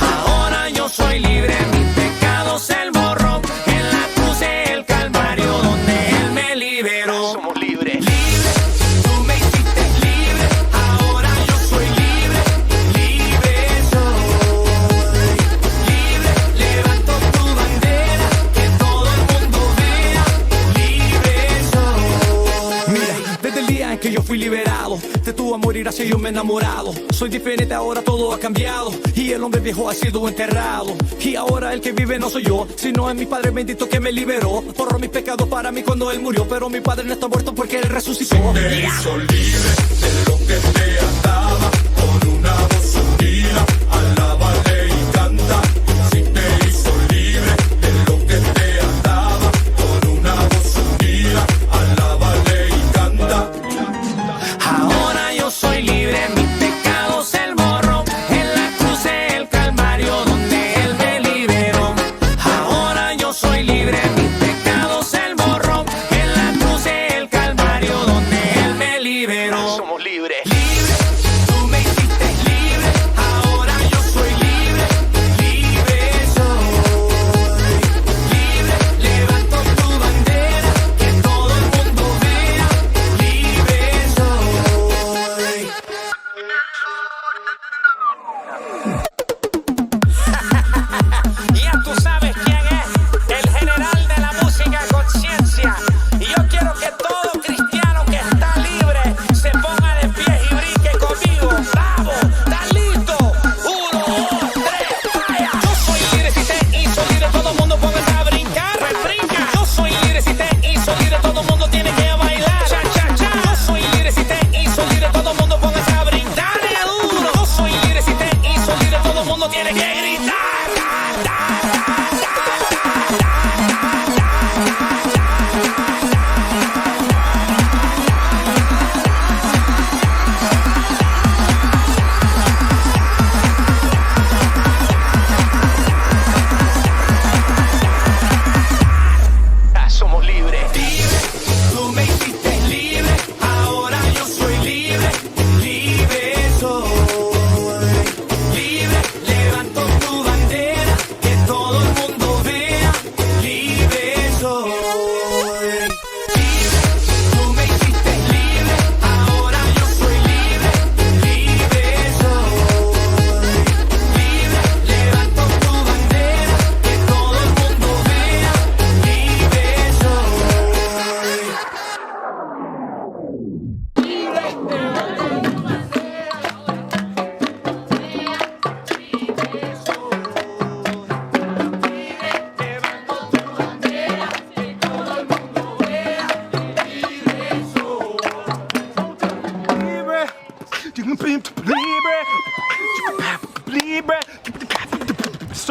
Ahora yo soy libre, mis pecados él borró, en la cruz del Calvario donde él me liberó. Somos libres. Libre, tú me hiciste libre, ahora yo soy libre, libre soy. Libre, levanto tu bandera, que todo el mundo vea, libre soy. Mira, desde el día en que yo fui liberado, de tu amor y gracia yo me he enamorado. Soy diferente, ahora todo ha cambiado, y el hombre viejo ha sido enterrado. Y ahora el que vive no soy yo, sino es mi Padre bendito que me liberó. Borró mis pecados para mí cuando él murió, pero mi Padre no está muerto porque él resucitó. Te hizo libre de lo que te ataba, con una voz unida, alábale y canta. Si te hizo libre de lo que te ataba, con una voz unida, alábale y canta. Ahora yo soy libre, mis pecados él borró, en la cruz del Calvario donde él me liberó. Ahora yo soy libre, mis pecados él borró, en la cruz del Calvario donde él me liberó. Somos libres. Libre, tú me hiciste libre,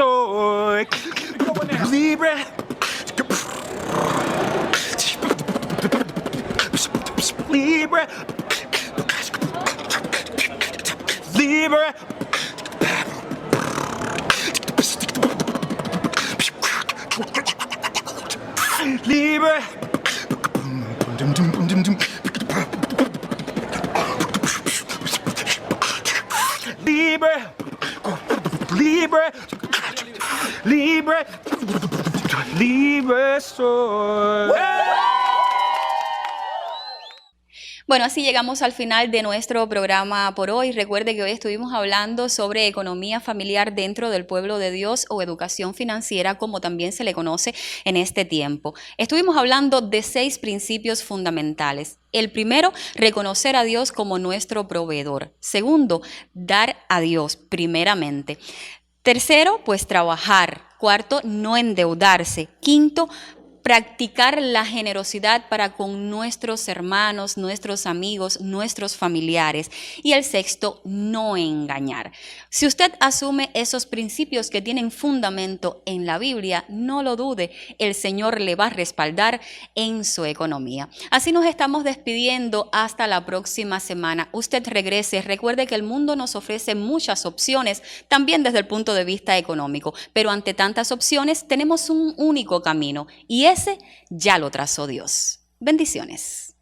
soy. Libre. Libre. Libre. Libre. Libre. Libre. Libre. Libre soy. Bueno, así llegamos al final de nuestro programa por hoy. Recuerde que hoy estuvimos hablando sobre economía familiar dentro del pueblo de Dios o educación financiera, como también se le conoce en este tiempo. Estuvimos hablando de 6 principios fundamentales. El primero, reconocer a Dios como nuestro proveedor. Segundo, dar a Dios primeramente. Tercero, pues trabajar. Cuarto, no endeudarse. Quinto, practicar la generosidad para con nuestros hermanos, nuestros amigos, nuestros familiares. Y el sexto, no engañar. Si usted asume esos principios que tienen fundamento en la Biblia, no lo dude, el Señor le va a respaldar en su economía. Así nos estamos despidiendo hasta la próxima semana. Usted regrese. Recuerde que el mundo nos ofrece muchas opciones, también desde el punto de vista económico, pero ante tantas opciones tenemos un único camino y ese ya lo trazó Dios. Bendiciones.